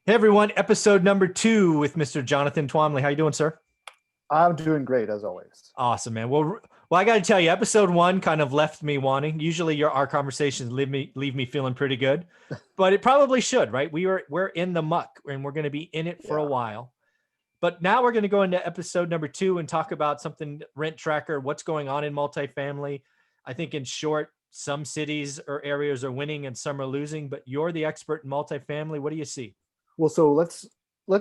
Hey everyone, episode number 2 with Mr. Jonathan Twomley. How you doing, sir? I'm doing great as always. Awesome, man. Well, I got to tell you, episode 1 kind of left me wanting. Usually, our conversations leave me feeling pretty good, but it probably should, right? We're in the muck, and we're going to be in it for a Yeah. while. But now we're going to go into episode number 2 and talk about something rent tracker, what's going on in multifamily. I think in short, some cities or areas are winning and some are losing. But you're the expert in multifamily. What do you see? Well, so let's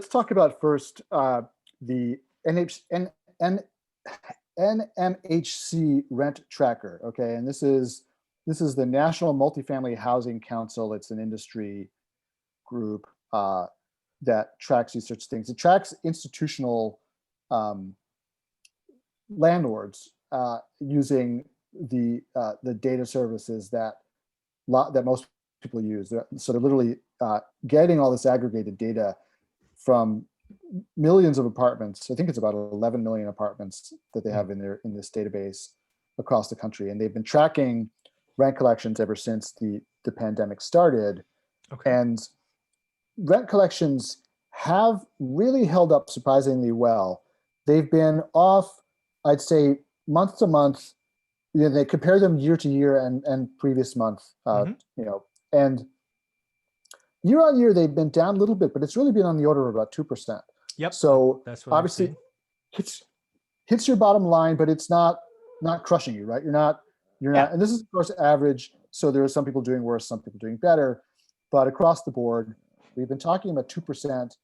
talk about first the NMHC rent tracker. Okay, and this is the National Multifamily Housing Council. It's an industry group that tracks these sorts of things. It tracks institutional um, landlords using the data services that most people use. So they're literally getting all this aggregated data from millions of apartments. I think it's about 11 million apartments that they have in this database across the country, and they've been tracking rent collections ever since the pandemic started. Okay. And rent collections have really held up surprisingly well. They've been off, I'd say, month to month. They compare them year to year and previous month. And year on year they've been down a little bit, but it's really been on the order of about 2%. Yep. So That's what obviously hits your bottom line, but it's not crushing you, right? You're not, Yeah. and this is of course average. So there are some people doing worse, some people doing better, but across the board, we've been talking about 2%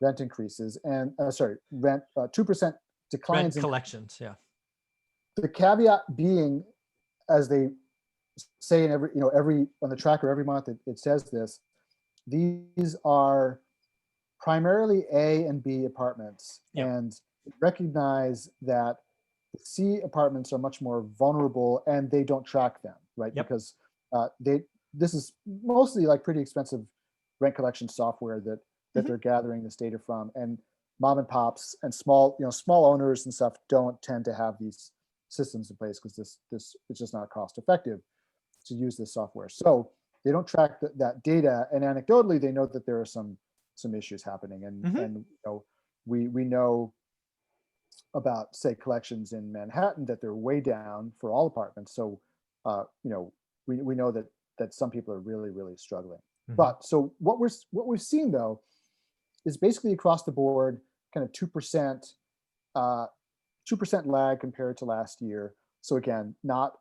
rent increases and 2% declines rent in collections. Yeah. the caveat being, as they say in every on the tracker every month, it says this: these are primarily A and B apartments, Yep. and recognize that the C apartments are much more vulnerable, and they don't track them, right? Yep. Because this is mostly like pretty expensive rent collection software that they're gathering this data from, and mom and pops and small owners and stuff don't tend to have these systems in place because this is just not cost effective to use this software. So they don't track that data, and anecdotally they know that there are some issues happening, and we know about, say, collections in Manhattan, that they're way down for all apartments. So we know that some people are really struggling. But so what we've seen though is basically across the board kind of 2% 2% lag compared to last year. So again, not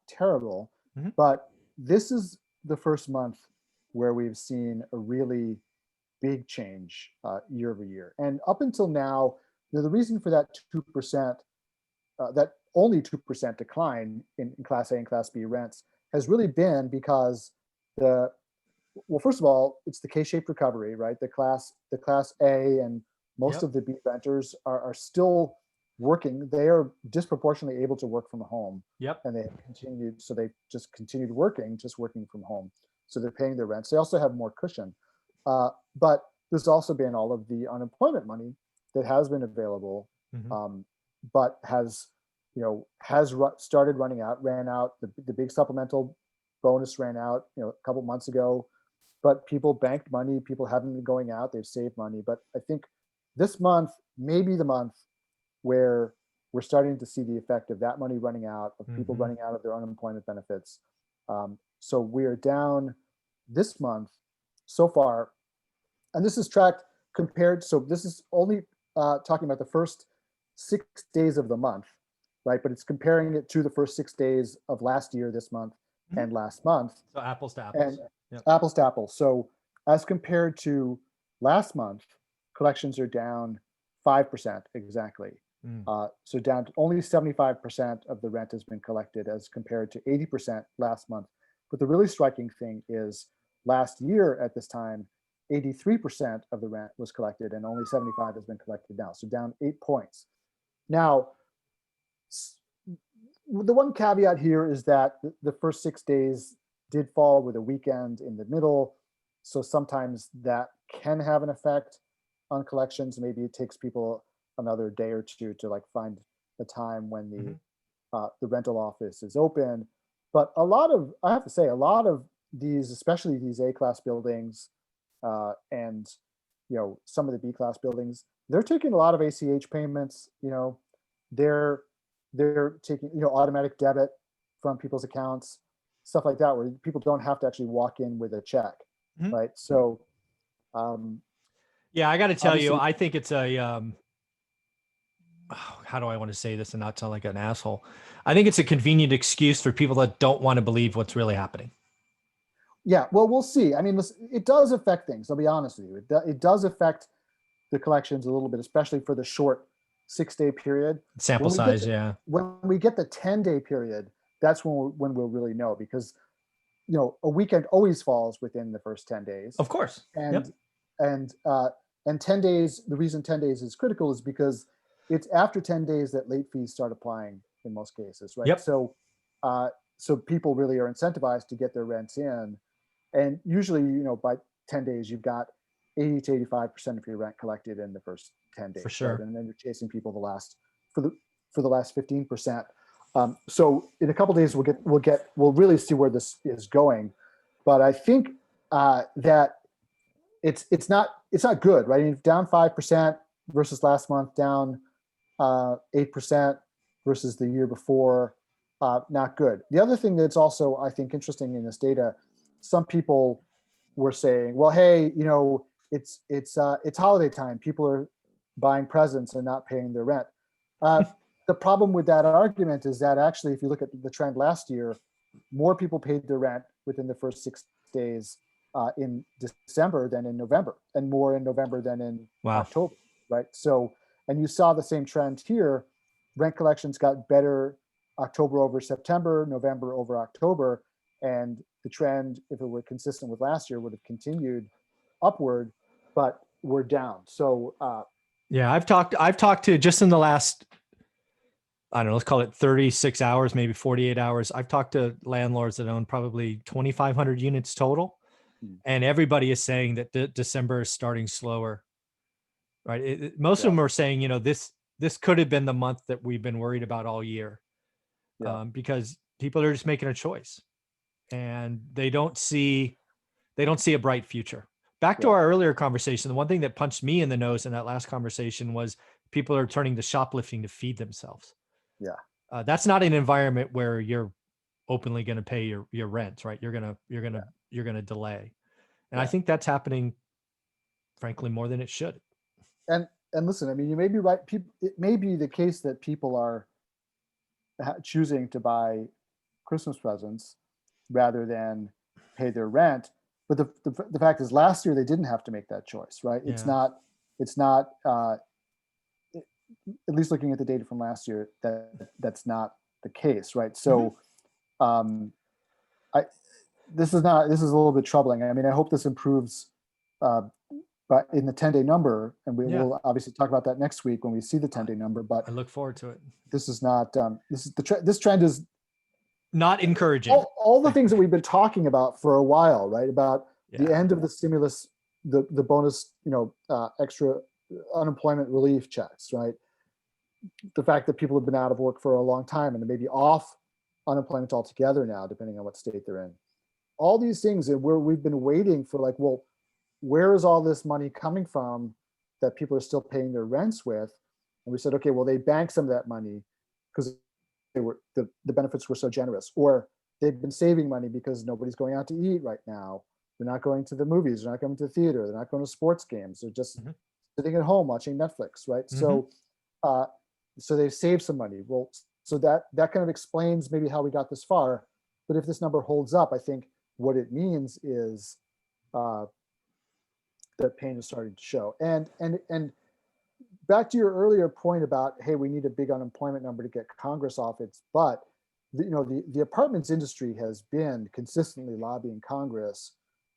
terrible, but this is the first month where we've seen a really big change year over year. And up until now, the reason for that 2%, that only 2% decline in Class A and Class B rents has really been because first of all, it's the K-shaped recovery, right? The Class A and most of the B renters are still working. They are disproportionately able to work from home. Yep. And they just continued working from home. So they're paying their rents. They also have more cushion. But there's also been all of the unemployment money that has been available, but has started running out, ran out. The big supplemental bonus ran out, a couple months ago, but people banked money. People haven't been going out. They've saved money. But I think this month may be the month where we're starting to see the effect of that money running out, of people running out of their unemployment benefits. So we are down this month so far, and this is tracked compared. So this is only talking about the first 6 days of the month, right? But it's comparing it to the first 6 days of last year, this month, and last month. So apples to apples. And apples to apples. So as compared to last month, collections are down 5% exactly. So down to only 75% of the rent has been collected as compared to 80% last month. But the really striking thing is last year at this time, 83% of the rent was collected and only 75 has been collected now. So down 8 points. Now, the one caveat here is that the first 6 days did fall with a weekend in the middle. So sometimes that can have an effect on collections. Maybe it takes people another day or two to find the time when the rental office is open. But I have to say, a lot of these, especially these A-class buildings and some of the B class buildings, they're taking a lot of ACH payments. They're taking automatic debit from people's accounts, stuff like that, where people don't have to actually walk in with a check, Mhm. right? So um, Yeah, I got to tell you, obviously, I think it's a how do I want to say this and not sound like an asshole? I think it's a convenient excuse for people that don't want to believe what's really happening. yeah. Well, we'll see. I mean, listen, it does affect things. I'll be honest with you. It does affect the collections a little bit, especially for the short 6-day period. Sample When we get size, the, yeah. when we get the 10-day period, that's when we'll really know, because a weekend always falls within the first 10 days. Of course. And Yep. and uh, and 10 days, the reason 10 days is critical is because it's after 10 days that late fees start applying in most cases, right? Yep. So people really are incentivized to get their rents in, and usually, by 10 days, you've got 80 to 85% of your rent collected in the first 10 For days, right? sure. And then you're chasing people for the last 15%. So in a couple of days, we'll really see where this is going. But I think that it's not good, right? I mean, down 5% versus last month, down 8% versus the year before, not good. The other thing that's also, I think, interesting in this data, some people were saying, well, hey, it's holiday time. People are buying presents and not paying their rent. The problem with that argument is that actually, if you look at the trend last year, more people paid their rent within the first 6 days in December than in November, and more in November than in Wow. October, right? So, and you saw the same trend here. Rent collections got better October over September, November over October, and the trend, if it were consistent with last year, would have continued upward, but we're down. So Yeah, I've talked to just in the last, I don't know, let's call it 36 hours, maybe 48 hours. I've talked to landlords that own probably 2,500 units total. hmm, And everybody is saying that December is starting slower, right? Most of yeah, them are saying, this could have been the month that we've been worried about all year, yeah, because people are just making a choice and they don't see a bright future. Back to yeah, our earlier conversation, the one thing that punched me in the nose in that last conversation was people are turning to shoplifting to feed themselves. yeah, That's not an environment where you're openly going to pay your rent, right? yeah, You're gonna delay, and I yeah. think that's happening, frankly, more than it should. And listen, I mean, you may be right. It may be the case that people are choosing to buy Christmas presents rather than pay their rent. But the fact is, last year they didn't have to make that choice, right? Yeah. It's not at least looking at the data from last year, that's not the case, right? Mhm. So um, I this is a little bit troubling. I mean, I hope this improves, uh, but in the 10-day number, and we Yeah. will obviously talk about that next week when we see the I 10-day number. But I look forward to it. this is not this trend is Not encouraging. all the things that we've been talking about for a while, right? About the Yeah. end of the stimulus, the bonus, extra unemployment relief checks, right? The fact that people have been out of work for a long time and maybe off unemployment altogether now, depending on what state they're in. All these things that we've been waiting for, like, well, where is all this money coming from that people are still paying their rents with? And we said, okay, well, they banked some of that money because the benefits were so generous, or they've been saving money because nobody's going out to eat right now. They're not going to the movies. They're not going to the theater. They're not going to sports games. They're just Mhm. sitting at home watching Netflix, right? Mhm. Uh, so they've saved some money. Well, so that kind of explains maybe how we got this far. But if this number holds up, I think what it means is uh, that pain is starting to show. And back to your earlier point about, hey, we need a big unemployment number to get Congress off its butt. The apartments industry has been consistently lobbying Congress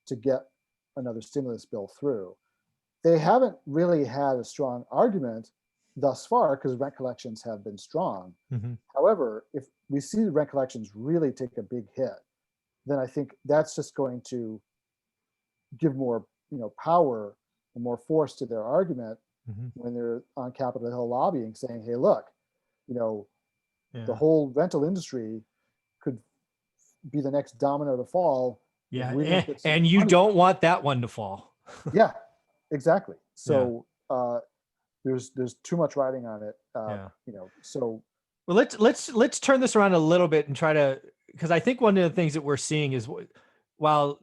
to get another stimulus bill through. They haven't really had a strong argument thus far because rent collections have been strong. Mhm. However, if we see the rent collections really take a big hit, then I think that's just going to give more, power and more force to their argument Mhm. when they're on Capitol Hill lobbying, saying, "Hey, look, you know, the Yeah. whole rental industry could be the next domino to fall if Yeah. we don't get some And you money." don't want that one to fall. Yeah, exactly. Yeah. So there's too much riding on it. Yeah. So Well, let's turn this around a little bit and try to, because I think one of the things that we're seeing is while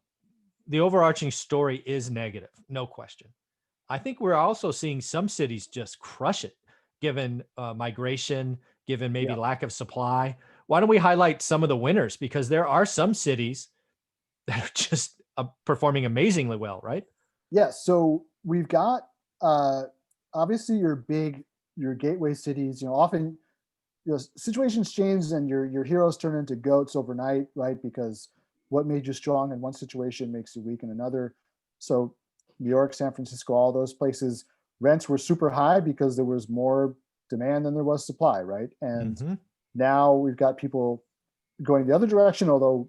the overarching story is negative, no question. I think we're also seeing some cities just crush it, given migration, given maybe yeah, lack of supply. Why don't we highlight some of the winners? Because there are some cities that are just performing amazingly well, right? yeah. So we've got uh, obviously your gateway cities. Often situations change and your heroes turn into goats overnight, right? Because what made you strong in one situation makes you weak in another. So New York, San Francisco, all those places, rents were super high because there was more demand than there was supply, right? And Mm-hmm. now we've got people going the other direction, although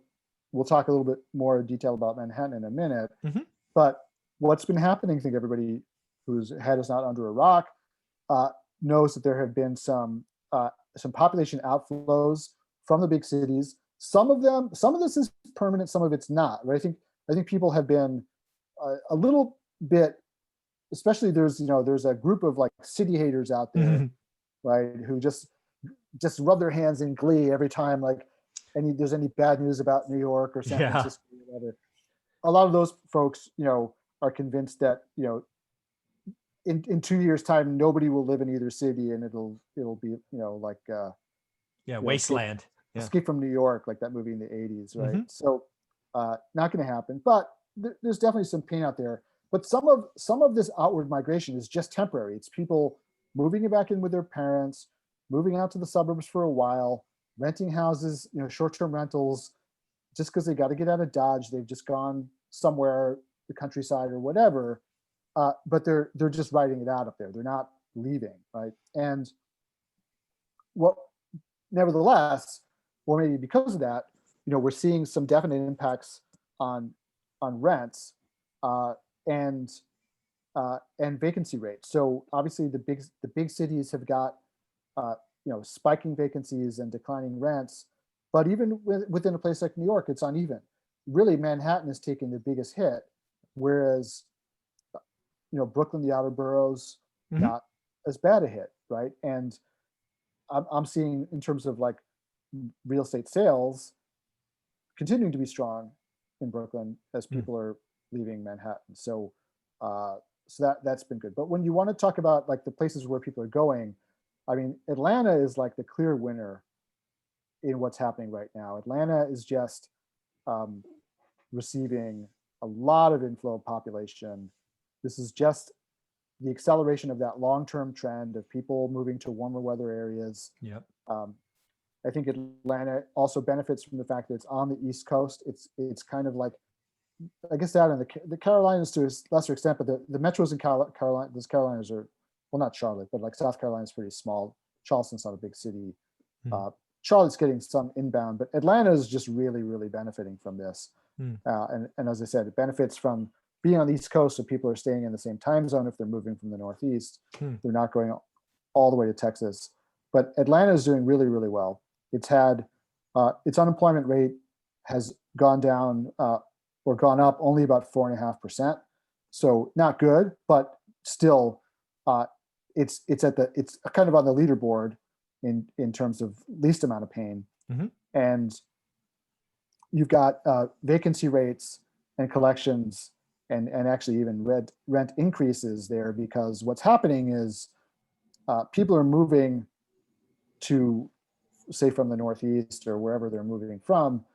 we'll talk a little bit more detail about Manhattan in a minute. Mm-hmm. But what's been happening, I think everybody whose head is not under a rock uh, knows that there have been some population outflows from the big cities. Some of this is permanent, some of it's not. Right? I think people have been a little bit, especially there's a group of like city haters out there, Mm-hmm. right, who just rub their hands in glee every time like there's any bad news about New York or San Yeah. Francisco or whatever. A lot of those folks, are convinced that in 2 years time nobody will live in either city and it'll be like Yeah. escape Wasteland. Yeah. escape from New York, like that movie in the 80s, right? Mm-hmm. So not going to happen, but there's definitely some pain out there. But some of this outward migration is just temporary. It's people moving back in with their parents, moving out to the suburbs for a while, renting houses, short-term rentals, just because they got to get out of Dodge. They've just gone somewhere, the countryside or whatever, but they're just writing it out up there. They're not leaving, right? And what, nevertheless, or maybe because of that, we're seeing some definite impacts on rents uh, and and vacancy rates. So obviously, the big cities have got uh, spiking vacancies and declining rents, but even within a place like New York, it's uneven. Really, Manhattan is taking the biggest hit, whereas Brooklyn, the outer boroughs, Mm-hmm. not as bad a hit, right? And I'm seeing in terms of like real estate sales continuing to be strong in Brooklyn as people are leaving Manhattan. So that's been good. But when you want to talk about like the places where people are going, I mean, Atlanta is like the clear winner in what's happening right now. Atlanta is just um, receiving a lot of inflow of population. This is just the acceleration of that long-term trend of people moving to warmer weather areas. Yep. Um, I think Atlanta also benefits from the fact that it's on the East Coast. It's kind of like, I guess, that in the Carolinas to a lesser extent, but the metros in Carolina, those Carolinas are, well, not Charlotte, but like South Carolina is pretty small. Charleston's not a big city. Mm-hmm. Charlotte's getting some inbound, but Atlanta is just really, really benefiting from this. And as I said, it benefits from being on the East Coast, so people are staying in the same time zone if they're moving from the Northeast. They're not going all the way to Texas. But Atlanta is doing really, really well. It's had its unemployment rate has gone down or gone up only about 4.5%. So not good, but still, it's kind of on the leaderboard in terms of least amount of pain. Mm-hmm. And you've got vacancy rates and collections and actually even rent increases there, because what's happening is people are moving to, say, from the Northeast or wherever they're moving from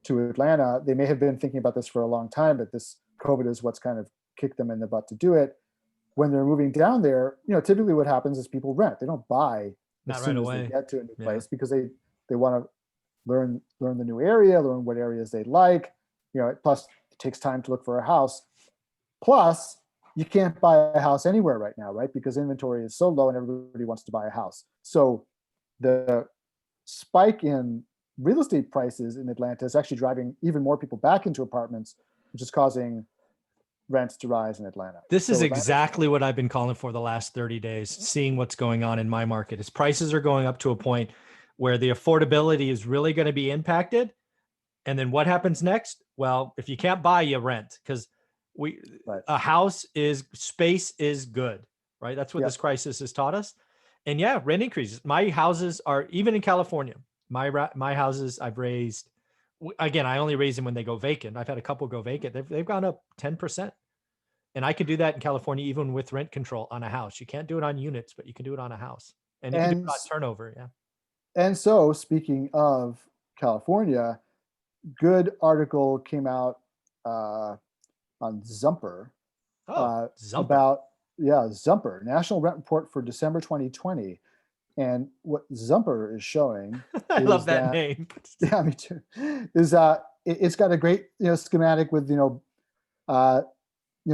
to Atlanta. They may have been thinking about this for a long time, but this COVID is what's kind of kicked them in the butt to do it. When they're moving down there, typically what happens is people rent. They don't buy Not as right soon as they away. get to a new Yeah. place, because they want to learn the new area, learn what areas they like. Plus it takes time to look for a house. Plus, you can't buy a house anywhere right now, right? Because inventory is so low and everybody wants to buy a house. So the spike in real estate prices in Atlanta is actually driving even more people back into apartments, which is causing rents to rise in Atlanta. This is So Atlanta's, exactly what I've been calling for the last 30 days, seeing what's going on in my market. As prices are going up to a point where the affordability is really going to be impacted. And then what happens next? Well, if you can't buy, you rent, because Right. A house is space is good, right? That's what Yep. this crisis has taught us. And yeah, rent increases. My houses are, even in California, my houses I've raised, again, I only raise them when they go vacant. I've had a couple go vacant. They've gone up 10%. And I could do that in California, even with rent control on a house. You can't do it on units, but you can do it on a house, and you can do it And on turnover. Yeah. and so speaking of California, good article came out on Zumper Oh, Zumper. about Zumper National Rent Report for December 2020, and what Zumper is showing I love is that that name. yeah, me too. Is it's got a great schematic with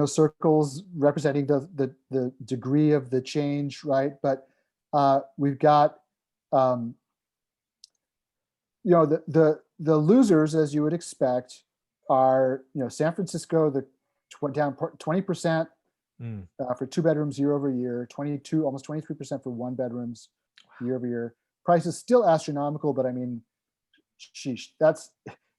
circles representing the degree of the change, right? But we've got the losers, as you would expect, are San Francisco, down 20% Mm. for 2 bedrooms year over year, 22 almost 23% for 1 bedrooms year over year. Price is still astronomical, but I mean, sheesh, that's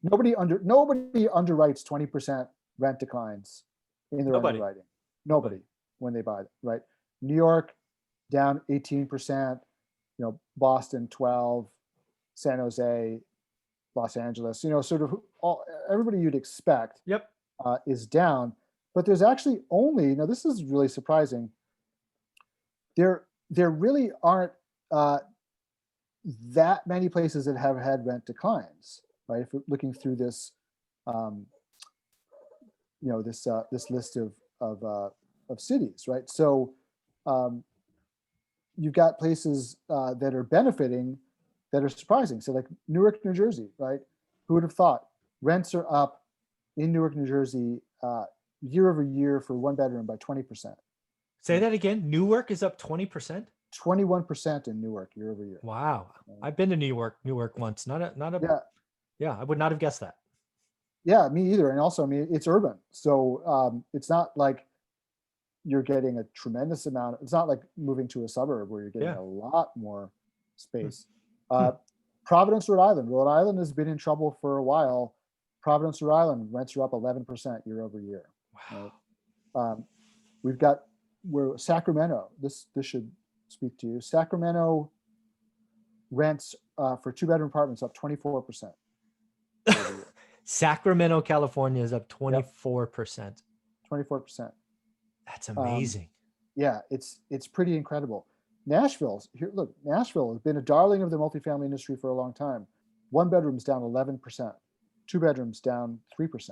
nobody underwrites 20% rent declines in their Nobody. underwriting. Nobody when they buy it, right? New York down 18%, Boston 12, San Jose, Los Angeles, sort of everybody you'd expect Yep. is down. But there's actually only, now this is really surprising, there really aren't that many places that have had rent declines, right? If we're looking through this, this list of cities, right? So you've got places that are benefiting that are surprising. So like Newark, New Jersey, right? Who would have thought rents are up in Newark, New Jersey, year over year for 1 bedroom by 20%. Say that again. Newark is up 20%. 21% in Newark year over year. Wow. I've been to Newark once. Yeah. Yeah. I would not have guessed that. Yeah, me either. And also, I mean, it's urban. So it's not like you're getting a tremendous amount. It's not like moving to a suburb where you're getting Yeah. a lot more space. Hmm. Providence, Rhode Island. Rhode Island has been in trouble for a while. Providence, Rhode Island, rents are up 11% year over year. Wow. Right? We've got Sacramento. This should speak to you. Sacramento rents for 2 bedroom apartments up 24%. Sacramento, California is up 24%. 24%. That's amazing. Yeah, it's pretty incredible. Nashville has been a darling of the multifamily industry for a long time. 1 bedroom's down 11%, 2 bedrooms down 3%.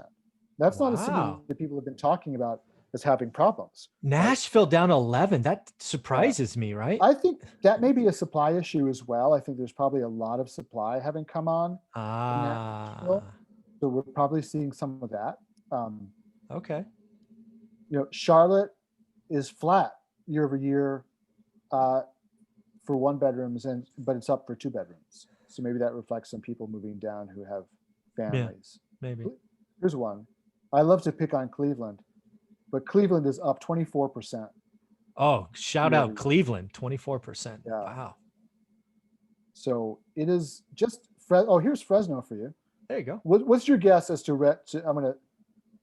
That's not a city Wow. that people have been talking about as having problems. Nashville down 11. That surprises me, right? I think that may be a supply issue as well. I think there's probably a lot of supply having come on in Nashville. So we're probably seeing some of that. Okay. Charlotte is flat year over year for 1 bedrooms, but it's up for 2 bedrooms. So maybe that reflects some people moving down who have families. Yeah, maybe. Here's one. I love to pick on Cleveland, but Cleveland is up 24%. Oh, shout out Cleveland, 24%. Yeah. Wow. So it is just here's Fresno for you. There you go. What's your guess as to rent? I'm going to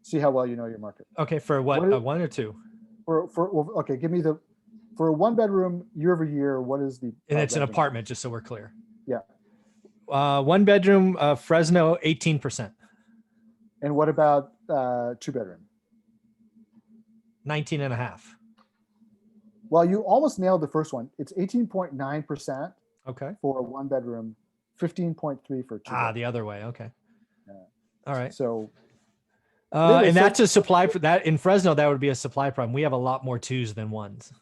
see how well you know your market. Okay, for what? 1 or 2? Okay, give me for a 1 bedroom year over year. What is the? And it's an apartment, just so we're clear. Yeah. 1 bedroom, Fresno, 18%. And what about 2 bedroom? 19.5. Well, you almost nailed the first one. It's 18.9%. Okay. For a 1 bedroom, 15.3 for 2 bedroom. The other way. Okay. Yeah. All right. So. And that's a supply for that in Fresno. That would be a supply problem. We have a lot more 2s than 1s.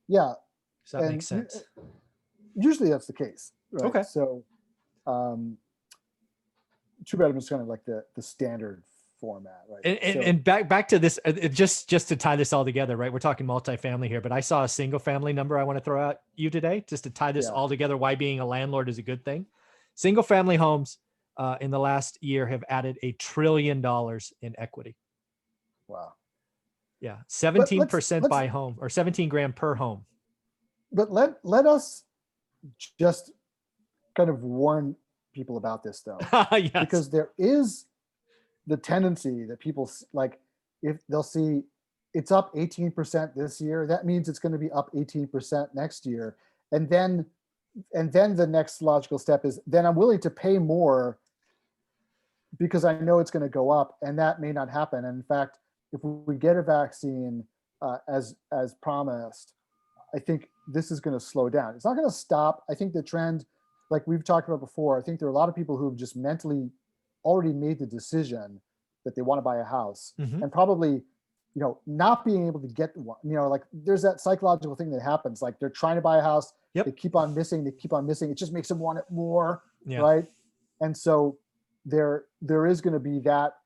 Yeah. So that makes sense. Usually that's the case. Right? Okay. So 2 bedroom is kind of like the standard format, right? And back to this, just to tie this all together, right? We're talking multifamily here, but I saw a single family number I want to throw at you today, just to tie this all together. Why being a landlord is a good thing. Single family homes in the last year have added $1 trillion in equity. Wow. Yeah. 17% by home, or 17 grand per home. But let us just kind of warn people about this though. Yes. Because there is the tendency that people like if they'll see it's up 18% this year, that means it's going to be up 18% next year. And then the next logical step is then I'm willing to pay more because I know it's going to go up, and that may not happen. And in fact, if we get a vaccine as promised, I think this is going to slow down. It's not going to stop. I think the trend, like we've talked about before, I think there are a lot of people who have just mentally already made the decision that they want to buy a house, Mhm. and probably, not being able to get one. Like there's that psychological thing that happens. Like they're trying to buy a house, Yep. they keep on missing. It just makes them want it more, Yeah. right? And so there is going to be that,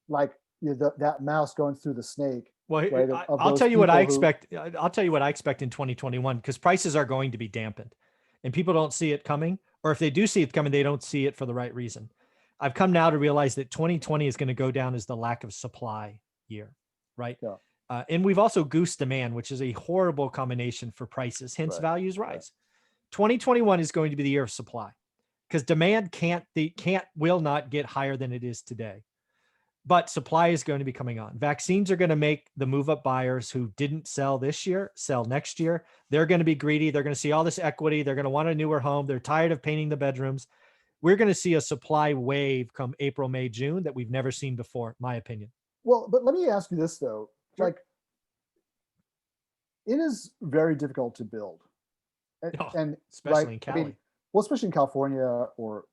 like that mouse going through the snake. Well, Right, I'll tell you what I expect. I'll tell you what I expect in 2021, because prices are going to be dampened and people don't see it coming. Or if they do see it coming, they don't see it for the right reason. I've come now to realize that 2020 is going to go down as the lack of supply year, right? Yeah. And we've also goose demand, which is a horrible combination for prices, hence Right. values rise. 2021 is going to be the year of supply, because demand will not get higher than it is today. But supply is going to be coming on. Vaccines are going to make the move up buyers who didn't sell this year sell next year. They're going to be greedy. They're going to see all this equity. They're going to want a newer home. They're tired of painting the bedrooms. We're going to see a supply wave come April, May, June that we've never seen before, in my opinion. Well, but let me ask you this though. Sure. Like, it is very difficult to build. And especially right, in Cali. especially in California or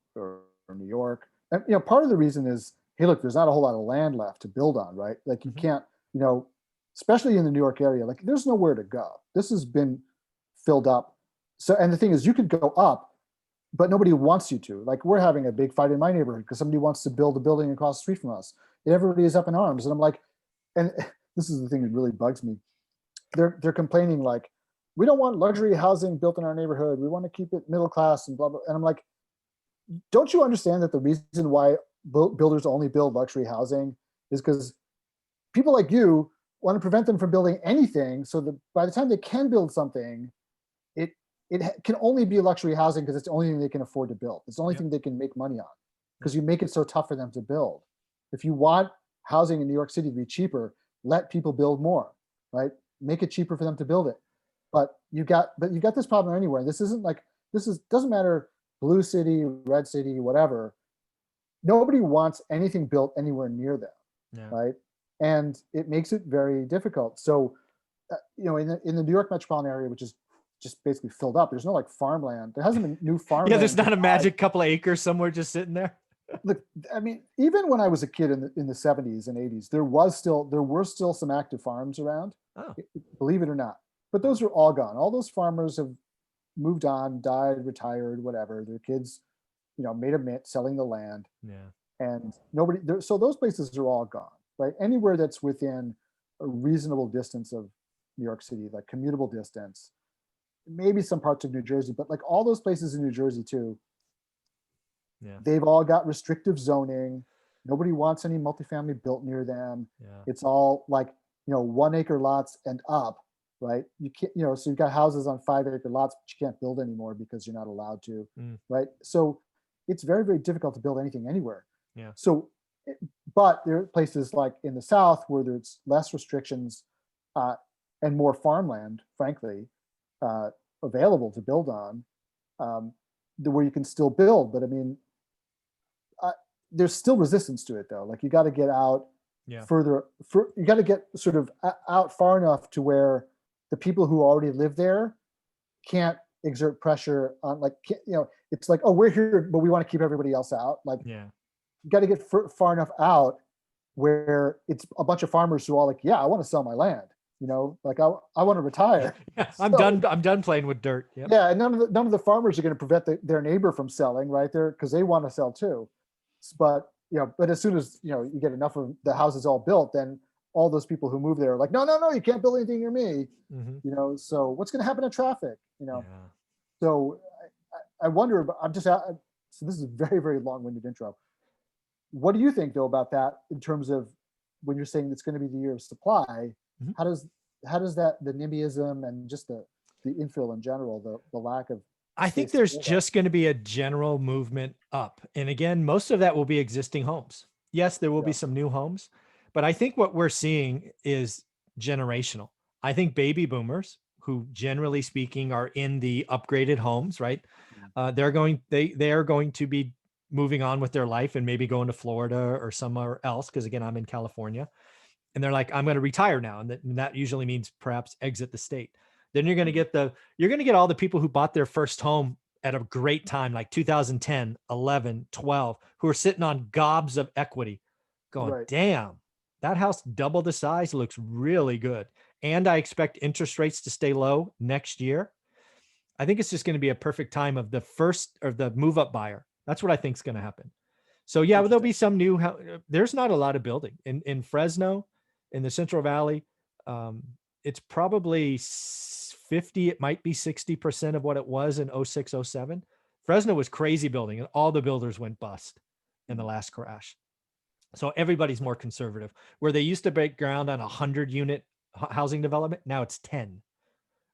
New York. And part of the reason is, hey, look, there's not a whole lot of land left to build on, right? Like you can't, especially in the New York area, like there's nowhere to go. This has been filled up. So, and the thing is, you could go up, but nobody wants you to. Like we're having a big fight in my neighborhood because somebody wants to build a building across the street from us. And everybody is up in arms. And I'm like, and this is the thing that really bugs me. They're complaining like, we don't want luxury housing built in our neighborhood. We want to keep it middle class and blah, blah. And I'm like, don't you understand that the reason why builders only build luxury housing is because people like you want to prevent them from building anything, so that by the time they can build something, it can only be luxury housing because it's the only thing they can afford to build. It's the only thing they can make money on, because you make it so tough for them to build. If you want housing in New York City to be cheaper, let people build more, right? Make it cheaper for them to build it. But you got this problem anywhere. Doesn't matter blue city, red city, whatever. Nobody wants anything built anywhere near them, right? And it makes it very difficult. So, in the New York metropolitan area, which is just basically filled up, there's no like farmland. There hasn't been new farmland. Yeah, there's not a magic couple of acres somewhere just sitting there. Look, I mean, even when I was a kid in the 70s and 80s, there were still some active farms around. Oh. Believe it or not. But those are all gone. All those farmers have moved on, died, retired, whatever. Their kids, made a mint selling the land. Yeah. And so those places are all gone, right? Anywhere that's within a reasonable distance of New York City, like commutable distance, maybe some parts of New Jersey, but like all those places in New Jersey too, they've all got restrictive zoning. Nobody wants any multifamily built near them. Yeah. It's all like, 1 acre lots and up, right? You can't, so you've got houses on 5 acre lots, but you can't build anymore because you're not allowed to, right? So it's very, very difficult to build anything anywhere. Yeah. So, but there are places like in the South where there's less restrictions and more farmland, frankly, available to build on, where you can still build. But I mean, there's still resistance to it though. Like you got to get out further. You got to get sort of out far enough to where the people who already live there can't exert pressure on, like, it's like, oh, we're here, but we want to keep everybody else out. Like, you got to get far enough out where it's a bunch of farmers who are all like, yeah, I want to sell my land. Like I want to retire. I'm done playing with dirt. Yep. Yeah, and none of the farmers are going to prevent their neighbor from selling, right there, because they want to sell too. But as soon as you get enough of the houses all built, then all those people who move there are like, no, you can't build anything near me. So what's going to happen to traffic? So I wonder. So this is a very, very long-winded intro. What do you think though about that in terms of when you're saying it's going to be the year of supply? How does that, the NIMBYism and just the infill in general, the lack of, I think there's just going to be a general movement up. And again, most of that will be existing homes. Yes, there will be some new homes, But I think what we're seeing is generational. I think baby boomers, who generally speaking are in the upgraded homes, right? They are going to be moving on with their life and maybe going to Florida or somewhere else. Because again, I'm in California, and they're like, I'm going to retire now, and that usually means perhaps exit the state. Then you're going to get all the people who bought their first home at a great time, like 2010, 11, 12, who are sitting on gobs of equity, going, Right. damn, that house double the size looks really good. And I expect interest rates to stay low next year. I think it's just going to be a perfect time of the first or the move up buyer. That's what I think is going to happen. So yeah, there'll Interesting. be some new. There's not a lot of building in Fresno, in the Central Valley. Um, it's probably 50. It might be 60% of what it was in 06, 07. Fresno was crazy building, and all the builders went bust in the last crash. So everybody's more conservative. Where they used to break ground on 100-unit housing development, now it's 10.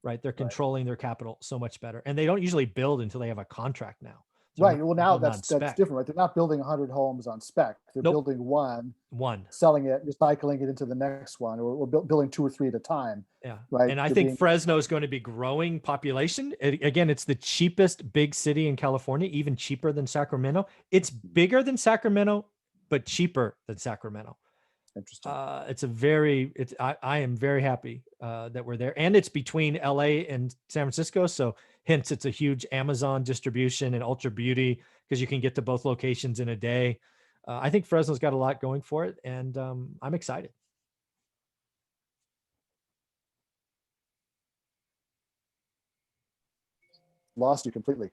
Right? They're Right. controlling their capital so much better, and they don't usually build until they have a contract now. So they're Right. not Well, now building on that's spec. different, right? They're not building 100 homes on spec. They're Nope, building one, one. selling it, recycling it into the next one, or building two or three at a time. Yeah. Right. And I They're think being Fresno is going to be growing population. Again, it's the cheapest big city in California, even cheaper than Sacramento. It's bigger than Sacramento, but cheaper than Sacramento. interesting. I am very happy that we're there. And it's between LA and San Francisco. So hence it's a huge Amazon distribution and ultra beauty because you can get to both locations in a day. I think Fresno's got a lot going for it, and I'm excited. Lost you completely.